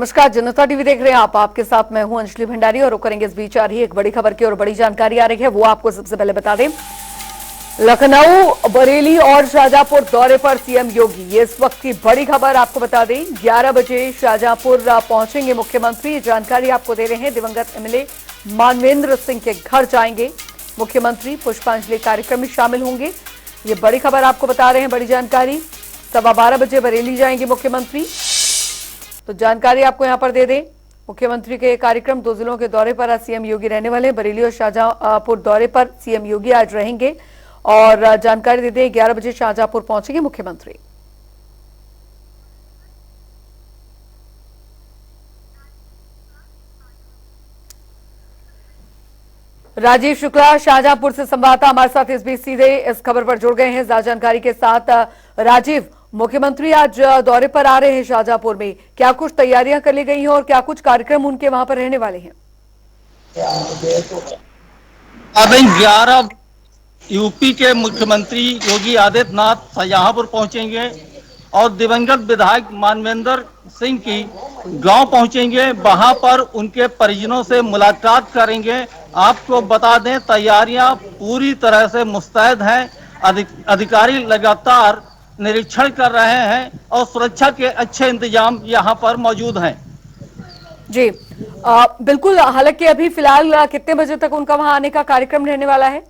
नमस्कार, जनता टीवी देख रहे हैं आप। आपके साथ मैं हूं अंजलि भंडारी और करेंगे इस बीच आ रही है एक बड़ी खबर की और बड़ी जानकारी आ रही है, वो आपको सबसे पहले बता दें। लखनऊ, बरेली और शाहजहांपुर दौरे पर सीएम योगी, ये इस वक्त की बड़ी खबर आपको बता दें। 11 बजे शाहजहांपुर पहुंचेंगे मुख्यमंत्री। जानकारी आपको दे रहे हैं, दिवंगत एमएलए मानवेंद्र सिंह के घर जाएंगे मुख्यमंत्री, पुष्पांजलि कार्यक्रम में शामिल होंगे। ये बड़ी खबर आपको बता रहे हैं, बड़ी जानकारी। 12:15 बजे बरेली जाएंगे मुख्यमंत्री। तो जानकारी आपको यहां पर दे दें, मुख्यमंत्री के कार्यक्रम 2 जिलों के दौरे पर आज सीएम योगी रहने वाले। बरेली और शाहजहांपुर दौरे पर सीएम योगी आज रहेंगे और जानकारी दे दें 11 बजे शाहजहांपुर पहुंचेंगे मुख्यमंत्री। राजीव शुक्ला शाहजहांपुर से संवाददाता हमारे साथ इस बीच सीधे इस खबर पर जुड़ गए हैं ज्यादा जानकारी के साथ। राजीव, मुख्यमंत्री आज दौरे पर आ रहे हैं शाहजहांपुर में, क्या कुछ तैयारियां कर ली गई हैं और क्या कुछ कार्यक्रम उनके वहां पर रहने वाले हैं? 11 यूपी के मुख्यमंत्री योगी आदित्यनाथ शाहजहांपुर पहुंचेंगे और दिवंगत विधायक मानवेंद्र सिंह की गांव पहुंचेंगे। वहां पर उनके परिजनों से मुलाकात करेंगे। आपको बता दें, तैयारियां पूरी तरह से मुस्तैद हैं। अधिकारी लगातार निरीक्षण कर रहे हैं और सुरक्षा के अच्छे इंतजाम यहां पर मौजूद हैं। जी बिल्कुल। हालांकि अभी फिलहाल कितने बजे तक उनका वहां आने का कार्यक्रम रहने वाला है?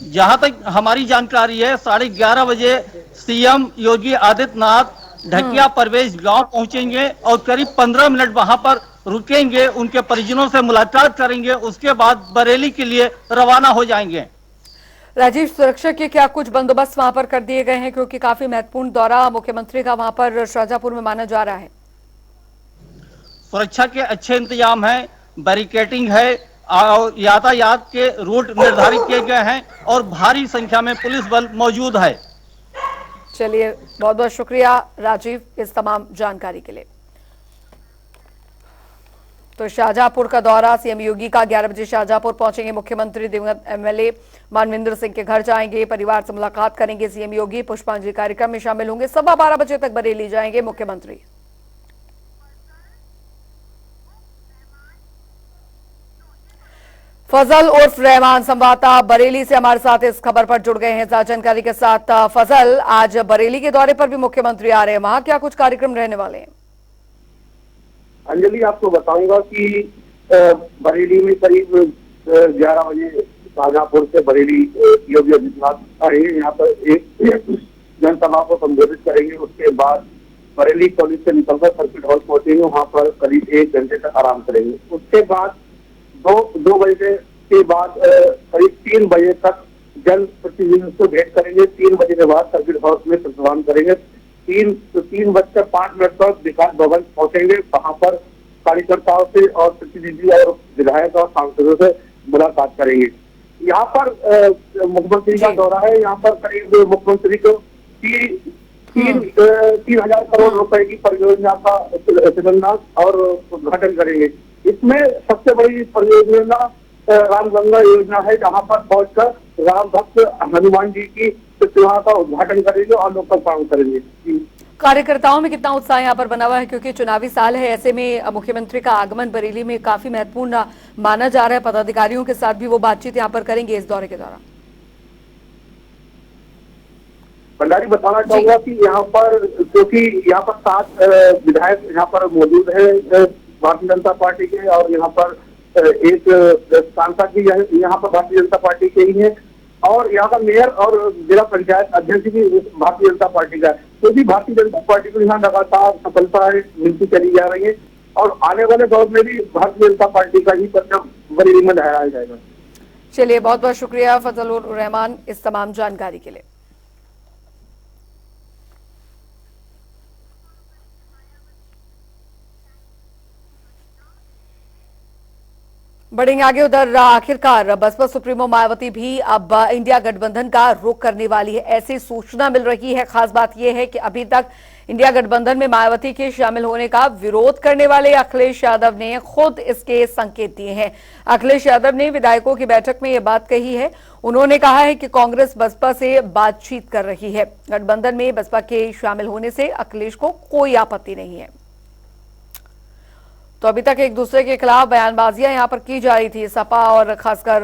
जहां तक हमारी जानकारी है, 11:30 बजे सीएम योगी आदित्यनाथ ढकिया प्रवेश गांव पहुंचेंगे और करीब 15 मिनट वहां पर रुकेंगे, उनके परिजनों से मुलाकात करेंगे। उसके बाद बरेली के लिए रवाना हो जाएंगे। राजीव, सुरक्षा के क्या कुछ बंदोबस्त वहां पर कर दिए गए हैं, क्योंकि काफी महत्वपूर्ण दौरा मुख्यमंत्री का वहां पर शाहजहांपुर में माना जा रहा है? सुरक्षा के अच्छे इंतजाम हैं, बैरिकेडिंग है और यातायात के रूट निर्धारित किए गए हैं और भारी संख्या में पुलिस बल मौजूद है। चलिए, बहुत बहुत शुक्रिया राजीव इस तमाम जानकारी के लिए। तो शाहजहांपुर का दौरा सीएम योगी का, 11 बजे शाहजहांपुर पहुंचेंगे मुख्यमंत्री, दिवंगत एमएलए मानवेंद्र सिंह के घर जाएंगे, परिवार से मुलाकात करेंगे सीएम योगी, पुष्पांजलि कार्यक्रम में शामिल होंगे। 12:15 बजे तक बरेली जाएंगे मुख्यमंत्री। फजल उर्फ रहमान संवाददाता बरेली से हमारे साथ इस खबर पर जुड़ गए हैं ज्यादा जानकारी के साथ। फजल, आज बरेली के दौरे पर भी मुख्यमंत्री आ रहे हैं, वहां क्या कुछ कार्यक्रम रहने वाले हैं? अंजलि, आपको बताऊंगा कि बरेली में करीब 11 बजे शाहजहांपुर से बरेली योगी आदित्यनाथ आएंगे। यहाँ पर एक जनसभा को संबोधित करेंगे। उसके बाद बरेली कॉलेज से निकलकर सर्किट हाउस पहुंचेंगे, वहाँ पर करीब 1 घंटे तक आराम करेंगे। उसके बाद दो बजे के बाद करीब 3 बजे तक जन प्रतिनिधियों से भेंट करेंगे। 3 बजे के बाद सर्किट हाउस में प्रदान करेंगे। 3:05 पर विकास भवन पहुंचेंगे, वहां पर कार्यकर्ताओं से और प्रतिनिधि और विधायक और सांसदों से मुलाकात करेंगे। यहाँ पर मुख्यमंत्री का दौरा है। यहाँ पर करीब मुख्यमंत्री को 3,000 करोड़ रुपए की परियोजना का शिलान्यास और उद्घाटन करेंगे। इसमें सबसे बड़ी परियोजना रामगंगा योजना है, जहाँ पर पहुंचकर राम भक्त हनुमान जी की प्रतिमा का उद्घाटन करेंगे और लोकार्पण करेंगे। कार्यकर्ताओं में कितना उत्साह यहाँ पर बना हुआ है, क्योंकि चुनावी साल है, ऐसे में मुख्यमंत्री का आगमन बरेली में काफी महत्वपूर्ण माना जा रहा है। पदाधिकारियों के साथ भी वो बातचीत यहाँ पर करेंगे इस दौरे के दौरान। भंडारी, बताना चाहूंगा कि यहाँ पर, क्योंकि यहाँ पर 7 विधायक यहाँ पर मौजूद है भारतीय जनता पार्टी के, और यहाँ पर एक सांसद भी यहाँ पर भारतीय जनता पार्टी के ही है, और यहाँ का मेयर और जिला पंचायत अध्यक्ष भी भारतीय जनता पार्टी का है। तो भी भारतीय जनता पार्टी को यहाँ लगातार सफलताएं मिलती चली जा रही है और आने वाले दौर में भी भारतीय जनता पार्टी का ही परचम बरेली में लहराया जाएगा। चलिए, बहुत बहुत शुक्रिया फजल उर रहमान इस तमाम जानकारी के लिए। बढ़ेंगे आगे। उधर आखिरकार बसपा सुप्रीमो मायावती भी अब इंडिया गठबंधन का रुख करने वाली है, ऐसी सूचना मिल रही है। खास बात यह है कि अभी तक इंडिया गठबंधन में मायावती के शामिल होने का विरोध करने वाले अखिलेश यादव ने खुद इसके संकेत दिए हैं। अखिलेश यादव ने विधायकों की बैठक में यह बात कही है। उन्होंने कहा है कि कांग्रेस बसपा से बातचीत कर रही है, गठबंधन में बसपा के शामिल होने से अखिलेश को कोई आपत्ति नहीं है। तो अभी तक एक दूसरे के खिलाफ बयानबाजियां यहाँ पर की जा रही थी सपा और खासकर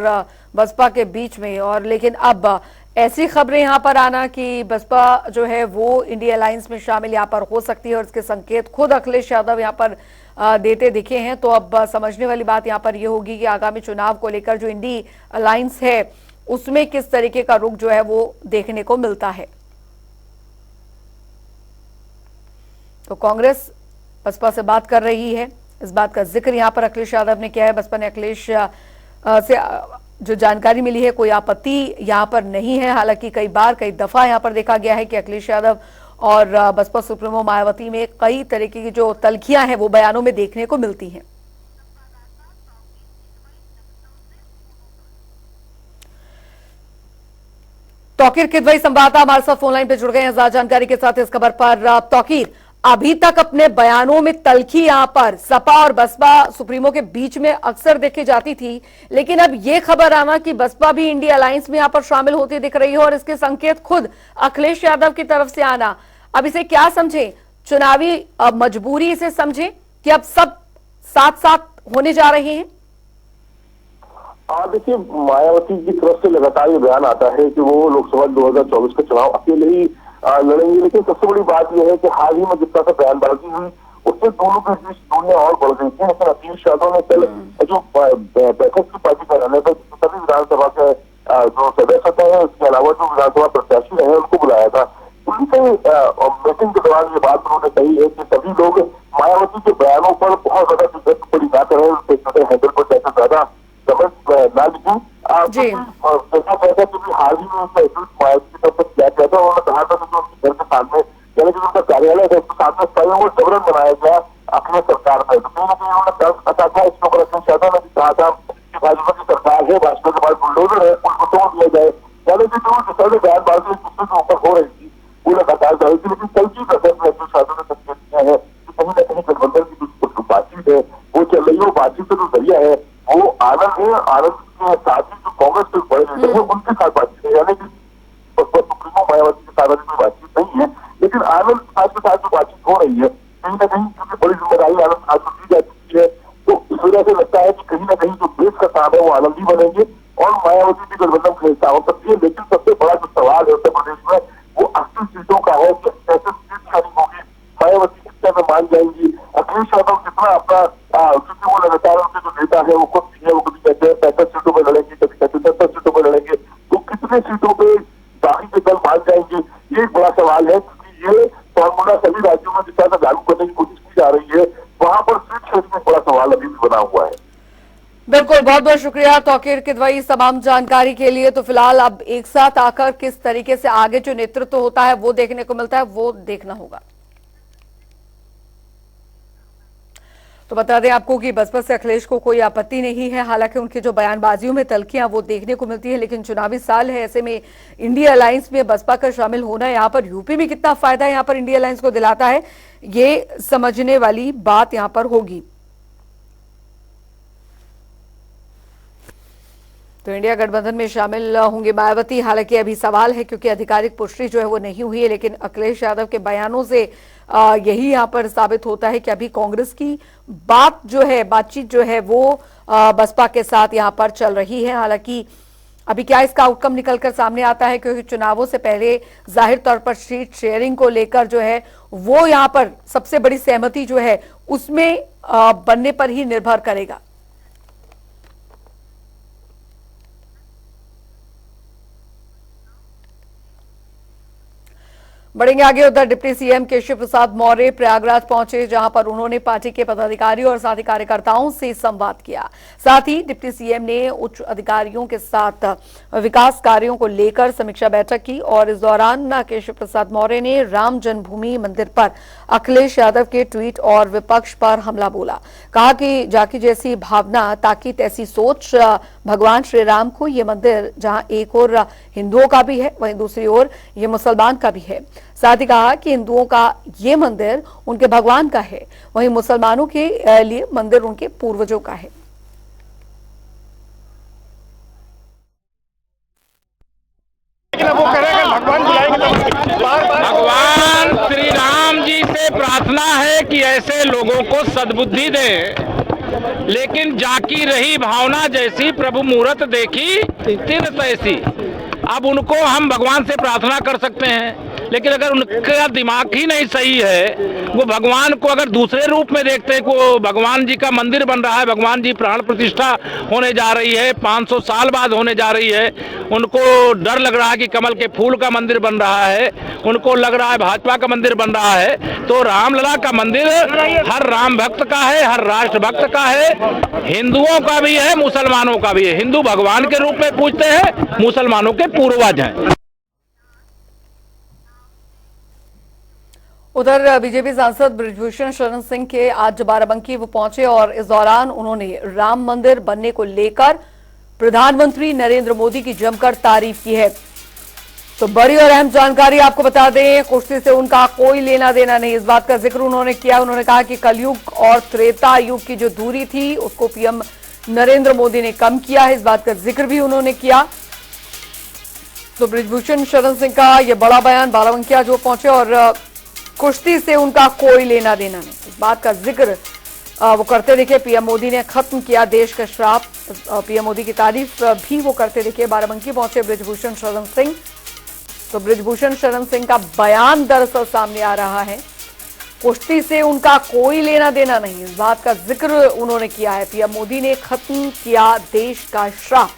बसपा के बीच में, और लेकिन अब ऐसी खबरें यहाँ पर आना कि बसपा जो है वो इंडिया अलायंस में शामिल यहाँ पर हो सकती है और इसके संकेत खुद अखिलेश यादव यहाँ पर देते दिखे हैं। तो अब समझने वाली बात यहाँ पर ये होगी कि आगामी चुनाव को लेकर जो इंडी अलायंस है उसमें किस तरीके का रुख जो है वो देखने को मिलता है। तो कांग्रेस बसपा से बात कर रही है, इस बात का जिक्र यहां पर अखिलेश यादव ने किया है। बसपा ने अखिलेश से जो जानकारी मिली है कोई आपत्ति यहां पर नहीं है। हालांकि कई दफा यहां पर देखा गया है कि अखिलेश यादव और बसपा सुप्रीमो मायावती में कई तरीके की जो तल्खियां हैं वो बयानों में देखने को मिलती हैं। तौकीर किदवई संवाददाता हमारे साथ फोनलाइन पे जुड़ गए हैं ज्यादा जानकारी के साथ इस खबर पर। तौकीर, अभी तक अपने बयानों में तल्खी यहां पर सपा और बसपा सुप्रीमो के बीच में अक्सर देखी जाती थी, लेकिन अब यह खबर आना कि बसपा भी इंडिया अलायंस में यहां पर शामिल होती दिख रही है और इसके संकेत खुद अखिलेश यादव की तरफ से आना, अब इसे क्या समझे? चुनावी मजबूरी इसे समझे कि अब सब साथ साथ होने जा रहे हैं? देखिए, मायावती की तरफ से लगातार ये बयान आता है कि वो लोकसभा 2024 का चुनाव अकेले ही लड़ेंगे, लेकिन सबसे बड़ी बात यह है कि हाल ही में जिस तरह से बयानबाजी हुई उससे दोनों के बीच दूरियां और बढ़ गई थी। लेकिन अखिलेश यादव ने कल जो बैठक की पार्टी कराने पर सभी विधानसभा के जो सदस्य है उसके अलावा जो विधानसभा प्रत्याशी रहे उनको बुलाया था। उनसे मीटिंग के दौरान ये बात उन्होंने कही है कि सभी लोग मायावती के बयानों पर बहुत ज्यादा टिप्पणी ना करें, उनके हैंडल पर जैसे ज्यादा समझ ना लिखें। हाल ही में मायावती की तरफ से किया गया था, उन्होंने कहा था कि जो उनके घर के सामने यानी कि उनका कार्यालय है उसके सामने स्वयं वो जबरन बनाया गया अखिलेश सरकार में। तो कहीं ना कहीं उन्होंने तर्क कसा था इसके ऊपर। अखिलेश यादव ने भी कहा था कि भाजपा की सरकार है, भाजपा के पास बुलडोजर है, उनको तोड़ दिया जाए। यानी कि जो जिस तरह से बयानबाजी एक दूसरे के ऊपर हो रही थी वो लगातार जारी थी। लेकिन कल की कसर में अखिलेश यादव ने संकेत किया है कि कहीं ना कहीं गठबंधन की जो बातचीत है वो चल रही है, वो बातचीत का जो जरिया है वो आनंद है। आनंद के साथ ही जो कांग्रेस के बड़े लीडर है उनके साथ बातचीत है, यानी कि सुप्रीमो मायावती के साथ कोई बातचीत नहीं है। लेकिन आनंद के साथ जो बातचीत हो रही है कहीं ना कहीं क्योंकि बड़ी जिम्मेदारी आनंद आज को दी जा चुकी है, तो इस वजह से लगता है कि कहीं ना कहीं जो देश का काम है वो आनंद ही बनेंगे और मायावती भी गठबंधन का हिस्सा हो सकती है। लेकिन सबसे बड़ा जो सवाल है उत्तर प्रदेश में वो 80 सीटों का है कि कैसे सीट शादी होगी, मायावती कितने में मान जाएंगी, अखिलेश यादव कितना अपना क्योंकि वो लगातार उनके जो नेता है वो खुद है, वो कभी कहते हैं 65 सीटों पर लड़ेंगे, कभी कहते हैं 70 सीटों पर लड़ेंगे, तो कितने सीटों पे बाकी के दल मान जाएंगे, ये एक बड़ा सवाल है। क्योंकि ये फॉर्मूला सभी राज्यों में जिस तरह से लागू करने की कोशिश की जा रही है वहां पर सीट शेयरिंग में बड़ा सवाल अभी भी बना हुआ है। बिल्कुल, बहुत बहुत शुक्रिया तौकीर किदवई तमाम जानकारी के लिए। तो फिलहाल अब एक साथ आकर किस तरीके से आगे जो नेतृत्व होता है वो देखने को मिलता है, वो देखना होगा। तो बता दें आपको कि बसपा से अखिलेश को कोई आपत्ति नहीं है, हालांकि उनकी जो बयानबाजियों में तल्खियां वो देखने को मिलती है, लेकिन चुनावी साल है, ऐसे में इंडिया अलायंस में बसपा का शामिल होना यहाँ पर यूपी में कितना फायदा यहाँ पर इंडिया अलायंस को दिलाता है, ये समझने वाली बात यहाँ पर होगी। तो इंडिया गठबंधन में शामिल होंगे मायावती, हालांकि अभी सवाल है क्योंकि आधिकारिक पुष्टि जो है वो नहीं हुई है, लेकिन अखिलेश यादव के बयानों से यही यहां पर साबित होता है कि अभी कांग्रेस की बातचीत जो है वो बसपा के साथ यहां पर चल रही है। हालांकि अभी क्या इसका आउटकम निकलकर सामने आता है, क्योंकि चुनावों से पहले जाहिर तौर पर सीट शेयरिंग को लेकर जो है वो यहां पर सबसे बड़ी सहमति जो है उसमें बनने पर ही निर्भर करेगा। बढ़ेंगे आगे, उधर डिप्टी सीएम केशव प्रसाद मौर्य प्रयागराज पहुंचे, जहां पर उन्होंने पार्टी के पदाधिकारियों और साथी कार्यकर्ताओं से संवाद किया। साथ ही डिप्टी सीएम ने उच्च अधिकारियों के साथ विकास कार्यों को लेकर समीक्षा बैठक की और इस दौरान केशव प्रसाद मौर्य ने राम जन्मभूमि मंदिर पर अखिलेश यादव के ट्वीट और विपक्ष पर हमला बोला। कहा कि जाकी जैसी भावना, ताकि तैसी सोच, भगवान श्री राम को ये मंदिर जहां एक और हिंदुओं का भी है वहीं दूसरी ओर ये मुसलमान का भी है। साथ ही कहा कि हिंदुओं का ये मंदिर उनके भगवान का है, वहीं मुसलमानों के लिए मंदिर उनके पूर्वजों का है। वो करेगा भगवान बुलाएंगे तो भगवान श्री राम जी से प्रार्थना है कि ऐसे लोगों को सद्बुद्धि दे, लेकिन जाकी रही भावना जैसी प्रभु मूरत देखी तीर्थ ऐसी। अब उनको हम भगवान से प्रार्थना कर सकते हैं, लेकिन अगर उनका दिमाग ही नहीं सही है, वो भगवान को अगर दूसरे रूप में देखते हैं, को भगवान जी का मंदिर बन रहा है, भगवान जी प्राण प्रतिष्ठा होने जा रही है, 500 साल बाद होने जा रही है, उनको डर लग रहा है कि कमल के फूल का मंदिर बन रहा है, उनको लग रहा है भाजपा का मंदिर बन रहा है, तो रामलला का मंदिर हर राम भक्त का है, हर राष्ट्र भक्त का है, हिंदुओं का भी है, मुसलमानों का भी है। हिंदू भगवान के रूप में पूजते हैं, मुसलमानों के पूर्वज हैं। उधर बीजेपी सांसद बृजभूषण शरण सिंह के आज बाराबंकी वो पहुंचे और इस दौरान उन्होंने राम मंदिर बनने को लेकर प्रधानमंत्री नरेंद्र मोदी की जमकर तारीफ की है। तो बड़ी और अहम जानकारी आपको बता दें, कुश्ती से उनका कोई लेना देना नहीं, इस बात का जिक्र उन्होंने किया। उन्होंने कहा कि कलयुग और त्रेता युग की जो दूरी थी उसको पीएम नरेंद्र मोदी ने कम किया है, इस बात का जिक्र भी उन्होंने किया। तो बृजभूषण शरण सिंह का यह बड़ा बयान, बाराबंकिया जो पहुंचे और कुश्ती से उनका कोई लेना देना नहीं, इस बात का जिक्र वो करते दिखे। पीएम मोदी ने खत्म किया देश का श्राप, पीएम मोदी की तारीफ भी वो करते दिखे। बाराबंकी पहुंचे बृजभूषण शरण सिंह। तो बृजभूषण शरण सिंह का बयान दरअसल सामने आ रहा है, कुश्ती से उनका कोई लेना देना नहीं, इस बात का जिक्र उन्होंने किया है। पीएम मोदी ने खत्म किया देश का श्राप।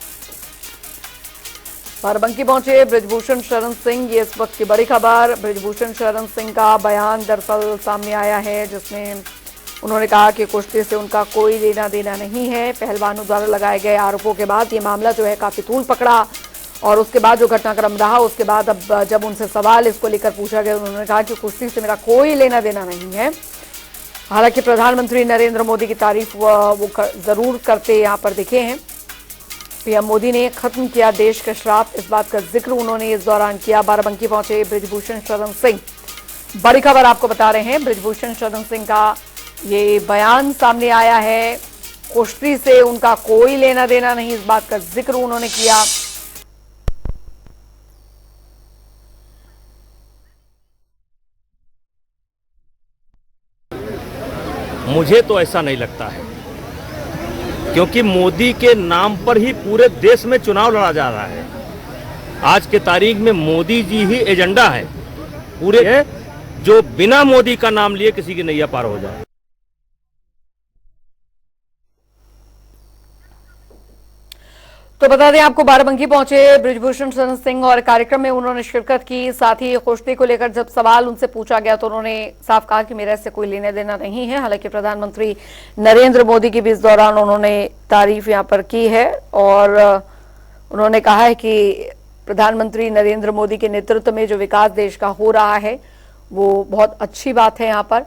बाराबंकी पहुंचे बृजभूषण शरण सिंह, ये इस वक्त की बड़ी खबर। बृजभूषण शरण सिंह का बयान दरअसल सामने आया है, जिसमें उन्होंने कहा कि कुश्ती से उनका कोई लेना देना नहीं है। पहलवानों द्वारा लगाए गए आरोपों के बाद ये मामला जो है काफी तूल पकड़ा और उसके बाद जो घटनाक्रम रहा, उसके बाद अब जब उनसे सवाल इसको लेकर पूछा गया, उन्होंने कहा कि कुश्ती से मेरा कोई लेना देना नहीं है। हालांकि प्रधानमंत्री नरेंद्र मोदी की तारीफ वो जरूर करते यहां पर दिखे हैं। पीएम मोदी ने खत्म किया देश का श्राप, इस बात का जिक्र उन्होंने इस दौरान किया। बाराबंकी पहुंचे बृजभूषण शरण सिंह। बड़ी खबर आपको बता रहे हैं, बृजभूषण शरण सिंह का ये बयान सामने आया है, कुश्ती से उनका कोई लेना देना नहीं, इस बात का जिक्र उन्होंने किया। मुझे तो ऐसा नहीं लगता है, क्योंकि मोदी के नाम पर ही पूरे देश में चुनाव लड़ा जा रहा है। आज के तारीख में मोदी जी ही एजेंडा है पूरे, जो बिना मोदी का नाम लिए किसी की नैया पार हो जाए। तो बता दें आपको, बाराबंकी पहुंचे बृजभूषण शरण सिंह और कार्यक्रम में उन्होंने शिरकत की। साथ ही कुश्ती को लेकर जब सवाल उनसे पूछा गया तो उन्होंने साफ कहा कि मेरा इससे कोई लेना देना नहीं है। हालांकि प्रधानमंत्री नरेंद्र मोदी की भी इस दौरान उन्होंने तारीफ यहां पर की है और उन्होंने कहा है कि प्रधानमंत्री नरेंद्र मोदी के नेतृत्व में जो विकास देश का हो रहा है वो बहुत अच्छी बात है यहाँ पर।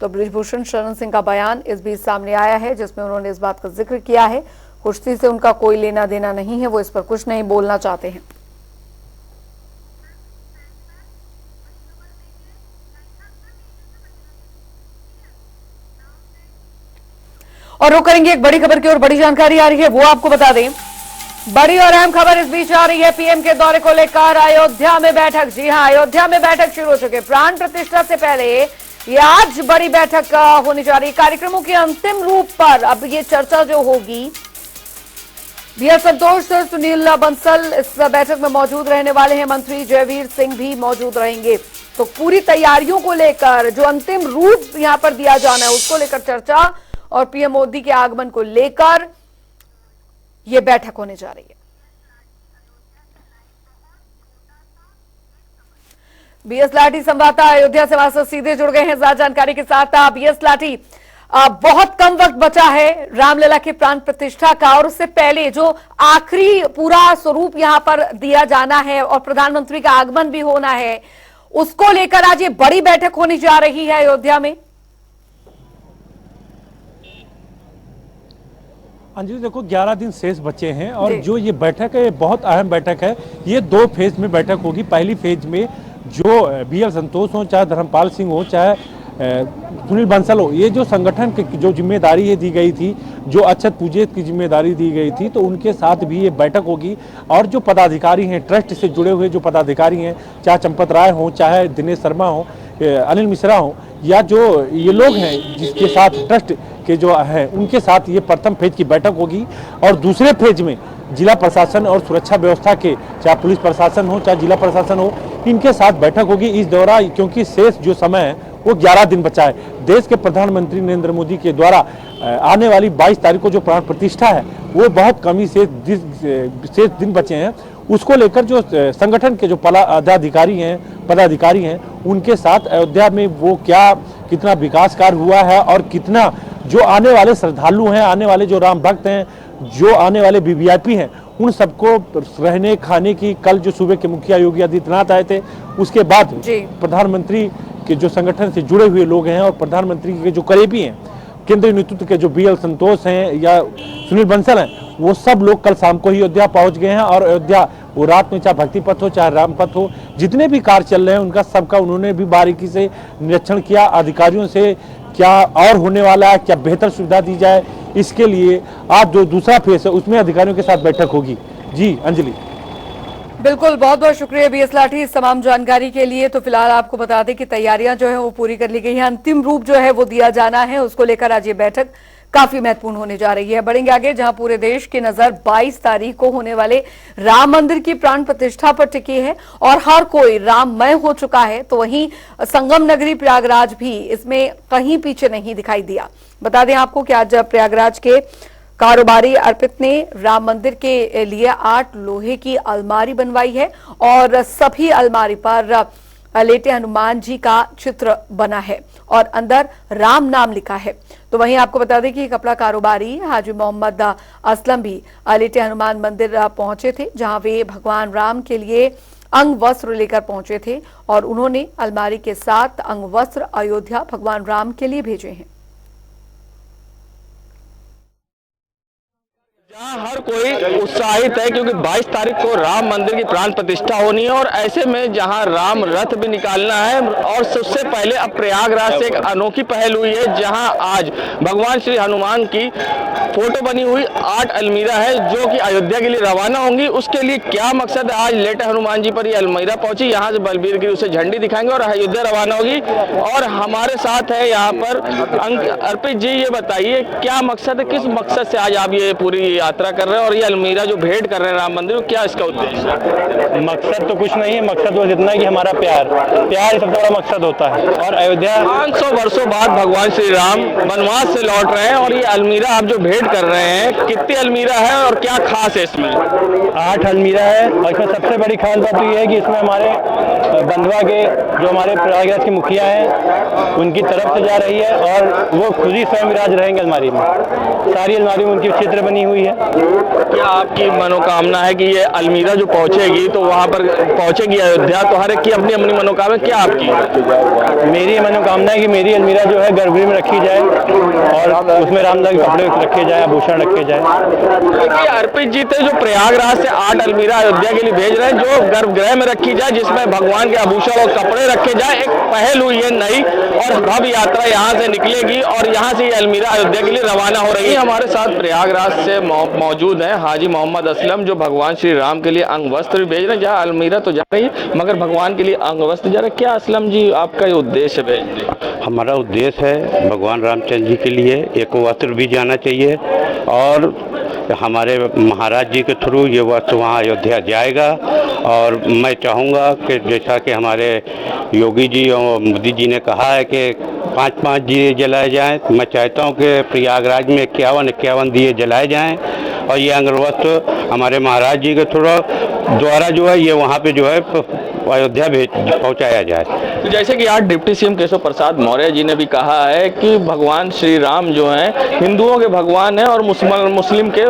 तो बृजभूषण शरण सिंह का बयान इस बीच सामने आया है, जिसमें उन्होंने इस बात का जिक्र किया है, कुश्ती से उनका कोई लेना देना नहीं है, वो इस पर कुछ नहीं बोलना चाहते हैं। और रुक करेंगे एक बड़ी खबर की और बड़ी जानकारी आ रही है, वो आपको बता दें। बड़ी और अहम खबर इस बीच आ रही है, पीएम के दौरे को लेकर अयोध्या में बैठक। जी हां, अयोध्या में बैठक शुरू हो चुकी है। प्राण प्रतिष्ठा से पहले ये आज बड़ी बैठक होने जा रही है। कार्यक्रमों के अंतिम रूप पर अब ये चर्चा जो होगी, बीएल संतोष, सुनील बंसल इस बैठक में मौजूद रहने वाले हैं, मंत्री जयवीर सिंह भी मौजूद रहेंगे। तो पूरी तैयारियों को लेकर जो अंतिम रूप यहां पर दिया जाना है उसको लेकर चर्चा और पीएम मोदी के आगमन को लेकर यह बैठक होने जा रही है। बीएस लाठी संवाददाता अयोध्या से वास्तव सीधे जुड़ गए हैं ज्यादा जानकारी के साथ। बीएस लाठी, बहुत कम वक्त बचा है रामलला की प्राण प्रतिष्ठा का और उससे पहले जो आखिरी पूरा स्वरूप यहां पर दिया जाना है और प्रधानमंत्री का आगमन भी होना है, उसको लेकर आज ये बड़ी बैठक होने जा रही है अयोध्या में। अंजलि देखो, 11 दिन शेष बचे हैं और जो ये बैठक है बहुत अहम बैठक है। ये 2 फेज में बैठक होगी। पहली फेज में जो बीएल संतोष हो, चाहे धर्मपाल सिंह हो, चाहे सुनील बंसल हो, ये जो संगठन की जो जिम्मेदारी है दी गई थी, जो अक्षत पूजित की जिम्मेदारी दी गई थी, तो उनके साथ भी ये बैठक होगी। और जो पदाधिकारी हैं, ट्रस्ट से जुड़े हुए जो पदाधिकारी हैं, चाहे चंपत राय हो, चाहे दिनेश शर्मा हो, अनिल मिश्रा हो, या जो ये लोग हैं जिसके साथ ट्रस्ट के जो है उनके साथ ये प्रथम फेज की बैठक होगी। और दूसरे फेज में जिला प्रशासन और सुरक्षा व्यवस्था के, चाहे पुलिस प्रशासन हो चाहे जिला प्रशासन हो, इनके साथ बैठक होगी इस दौरान, क्योंकि शेष जो समय है वो 11 दिन बचा है। देश के प्रधानमंत्री नरेंद्र मोदी के द्वारा आने वाली 22 तारीख को जो प्राण प्रतिष्ठा है वो बहुत कम ही शेष दिन बचे हैं। उसको लेकर जो संगठन के जो पदाधिकारी हैं उनके साथ अयोध्या में वो कितना विकास कार्य हुआ है और कितना जो आने वाले श्रद्धालु हैं, आने वाले जो राम भक्त हैं, जो आने वाले वीवीआईपी हैं, उन सबको रहने खाने की, कल जो सूबे के मुखिया योगी आदित्यनाथ आए थे, उसके बाद प्रधानमंत्री के जो संगठन से जुड़े हुए लोग हैं और प्रधानमंत्री के जो करीबी हैं, केंद्रीय नेतृत्व के जो बीएल संतोष हैं या सुनील बंसल हैं, वो सब लोग कल शाम को ही अयोध्या पहुंच गए हैं। और अयोध्या वो रात में चाहे भक्ति पथ हो चाहे राम पथ हो, जितने भी कार्य चल रहे हैं उनका सबका उन्होंने भी बारीकी से निरीक्षण किया। अधिकारियों से क्या और होने वाला है, क्या बेहतर सुविधा दी जाए, इसके लिए आज जो दूसरा फेज है उसमें अधिकारियों के साथ बैठक होगी। जी अंजलि। बिल्कुल, बहुत बहुत शुक्रिया बीएस लाठी इस तमाम जानकारी के लिए। तो फिलहाल आपको बता दें कि तैयारियां जो है वो पूरी कर ली गई है, अंतिम रूप जो है वो दिया जाना है, उसको लेकर आज ये बैठक काफी महत्वपूर्ण होने जा रही है। बढ़ेंगे आगे, जहां पूरे देश की नजर 22 तारीख को होने वाले राम मंदिर की प्राण प्रतिष्ठा पर टिकी है और हर कोई राममय हो चुका है, तो वहीं संगम नगरी प्रयागराज भी इसमें कहीं पीछे नहीं दिखाई दिया। बता दें आपको कि आज प्रयागराज के कारोबारी अर्पित ने राम मंदिर के लिए 8 लोहे की अलमारी बनवाई है और सभी अलमारी पर लेटे हनुमान जी का चित्र बना है और अंदर राम नाम लिखा है। तो वहीं आपको बता दें कि कपड़ा कारोबारी हाजी मोहम्मद असलम भी लेटे हनुमान मंदिर पहुंचे थे, जहां वे भगवान राम के लिए अंग वस्त्र लेकर पहुंचे थे और उन्होंने अलमारी के साथ अंग वस्त्र अयोध्या भगवान राम के लिए भेजे हैं। जहाँ हर कोई उत्साहित है क्योंकि 22 तारीख को राम मंदिर की प्राण प्रतिष्ठा होनी है और ऐसे में जहाँ राम रथ भी निकालना है और सबसे पहले अब प्रयागराज से एक अनोखी पहल हुई है, जहाँ आज भगवान श्री हनुमान की फोटो बनी हुई 8 अलमीरा है जो कि अयोध्या के लिए रवाना होंगी। उसके लिए क्या मकसद है, आज लेटे हनुमान जी पर ये अलमीरा पहुंची, यहाँ से बलबीर गिरी उसे झंडी दिखाएंगे और अयोध्या रवाना होगी। और हमारे साथ है यहाँ पर अर्पित जी, ये बताइए क्या मकसद है, किस मकसद से आज आप ये पूरी यात्रा कर रहे हैं और ये अलमीरा जो भेंट कर रहे हैं राम मंदिर, क्या इसका उद्देश्य है? मकसद तो कुछ नहीं है, मकसद बस इतना है कि हमारा प्यार सबसे बड़ा मकसद होता है। और अयोध्या 500 वर्षों बाद भगवान श्री राम वनवास से लौट रहे हैं और ये अलमीरा आप जो भेंट कर रहे हैं, कितनी अलमीरा है और क्या खास है इसमें? 8 अलमीरा है और इसमें सबसे बड़ी खास बात तो ये है कि इसमें हमारे बंधवा के जो हमारे प्रयागराज के मुखिया हैं उनकी तरफ से जा रही है और वो खुद ही स्वयं विराज रहेंगे अलमारी में। सारी अलमारी में उनकी चित्र बनी हुई है। क्या आपकी मनोकामना है कि ये अलमीरा जो पहुंचेगी तो वहां पर पहुंचेगी अयोध्या, तो हर एक की अपनी अपनी मनोकामना, क्या आपकी? मेरी मनोकामना है कि मेरी अलमीरा जो है गर्भगृह में रखी जाए और उसमें रामदास के कपड़े रखे जाए, आभूषण रखे जाए। अर्पित जी थे जो प्रयागराज से 8 अलमीरा अयोध्या के लिए भेज रहे हैं जो गर्भगृह में रखी जाए, जिसमें भगवान के आभूषण और कपड़े रखे जाए। एक पहल हुई है नई और भव्य यात्रा यहाँ से निकलेगी और यहाँ से ये अलमीरा अयोध्या के लिए रवाना हो रही है। हमारे साथ प्रयागराज से मौजूद है हाजी मोहम्मद असलम जो भगवान श्री राम के लिए अंग वस्त्र भी भेज रहे हैं। जहाँ अलमीरा तो जा रही है मगर भगवान के लिए अंग वस्त्र जा रहे हैं। क्या असलम जी आपका ये उद्देश्य है? हमारा उद्देश्य है भगवान रामचंद्र जी के लिए एक वस्त्र भी जाना चाहिए और हमारे महाराज जी के थ्रू ये वस्त्र वहाँ अयोध्या जाएगा। और मैं चाहूँगा कि जैसा कि हमारे योगी जी और मोदी जी ने कहा है कि 5-5 दिए जलाए जाएं, मैं चाहता हूँ कि प्रयागराज में 51 दिए जलाए जाएं और ये अंग वस्त्र हमारे महाराज जी के थ्रू द्वारा जो है ये वहाँ पे जो है अयोध्या पहुँचाया जाए। तो जैसे कि आज डिप्टी सीएम केशव प्रसाद मौर्य जी ने भी कहा है कि भगवान श्री राम जो हैं हिंदुओं के भगवान हैं और मुस्लिम के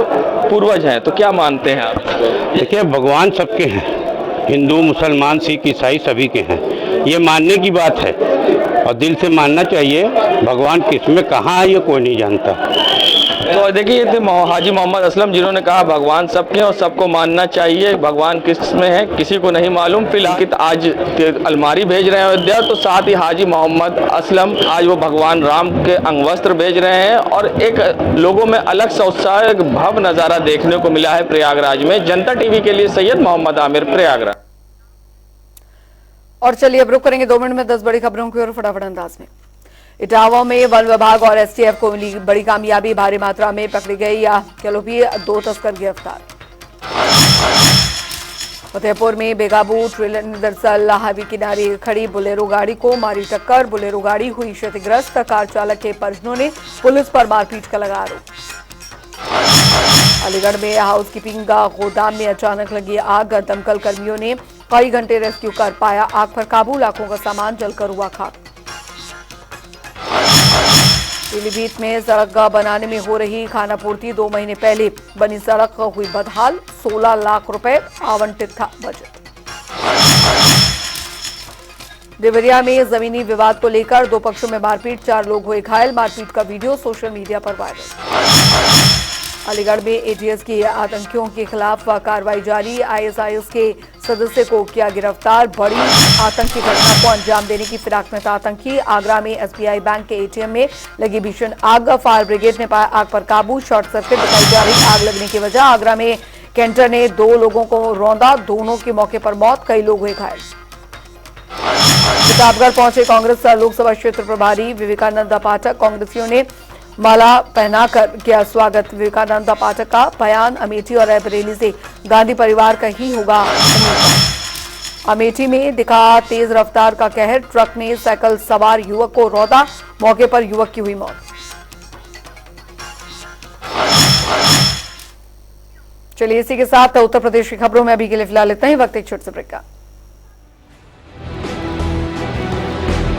पूर्वज हैं, तो क्या मानते हैं आप? देखिए भगवान सबके हैं, हिंदू मुसलमान सिख ईसाई सभी के हैं, ये मानने की बात है और दिल से मानना चाहिए। भगवान किसमें कहाँ है ये कोई नहीं जानता। तो देखिए ये थे हाजी मोहम्मद असलम जिन्होंने कहा भगवान सबके और सबको मानना चाहिए, भगवान किस में है किसी को नहीं मालूम। फिलहाल आज अलमारी भेज रहे हैं अयोध्या, तो साथ ही हाजी मोहम्मद असलम आज वो भगवान राम के अंग वस्त्र भेज रहे हैं और एक लोगों में अलग सा उत्साह, एक भव्य नज़ारा देखने को मिला है प्रयागराज में। जनता टीवी के लिए सैयद मोहम्मद आमिर, प्रयागराज। और चलिए अब रुक करेंगे 2 मिनट में 10 बड़ी खबरों की ओर फटाफट अंदाज में। इटावा में वन विभाग और एसटीएफ को मिली बड़ी कामयाबी, भारी मात्रा में पकड़ी गई या कैलोपी 2 तस्कर गिरफ्तार। फतेहपुर में बेकाबू ट्रेलर ने दरअसल हाईवे किनारे खड़ी बोलेरो गाड़ी को मारी टक्कर, बोलेरो गाड़ी हुई क्षतिग्रस्त, कार चालक के परिजनों ने पुलिस पर मारपीट का लगा आरोप। अलीगढ़ में हाउसकीपिंग गोदाम में अचानक लगी आग, दमकल कर्मियों ने कई घंटे रेस्क्यू कर पाया आग पर काबू, लाखों का सामान जलकर हुआ खाक। पीलीभीत में सड़क बनाने में हो रही खानापूर्ति, 2 महीने पहले बनी सड़क हुई बदहाल, 16 लाख रुपए आवंटित था बजट। देवरिया में जमीनी विवाद को लेकर 2 पक्षों में मारपीट, 4 लोग हुए घायल, मारपीट का वीडियो सोशल मीडिया पर वायरल। अलीगढ़ में एटीएस की आतंकियों के खिलाफ कार्रवाई जारी, आईएसआईएस के सदस्य को किया गिरफ्तार, बड़ी आतंकी घटना को अंजाम देने की फिराक में था आतंकी। आगरा में एसबीआई बैंक के एटीएम में लगी भीषण आग, फायर ब्रिगेड ने पाया आग पर काबू, शॉर्ट सर्किट बताई जा रही आग लगने की वजह। आगरा में कैंटर ने 2 लोगों को रौंदा, दोनों की मौके पर मौत, कई लोग हुए घायल। प्रतापगढ़ पहुंचे कांग्रेस लोकसभा क्षेत्र प्रभारी विवेकानंद पाठक, कांग्रेसियों ने माला पहनाकर किया स्वागत। विवेकानंद पाठक का बयान, अमेठी और रायबरेली से गांधी परिवार का ही होगा उम्मीदवार। अमेठी में दिखा तेज रफ्तार का कहर, ट्रक ने साइकिल सवार युवक को रौंदा, मौके पर युवक की हुई मौत। चलिए इसी के साथ उत्तर प्रदेश की खबरों में अभी के लिए फिलहाल इतना ही, वक्त एक छोटे से ब्रेक का।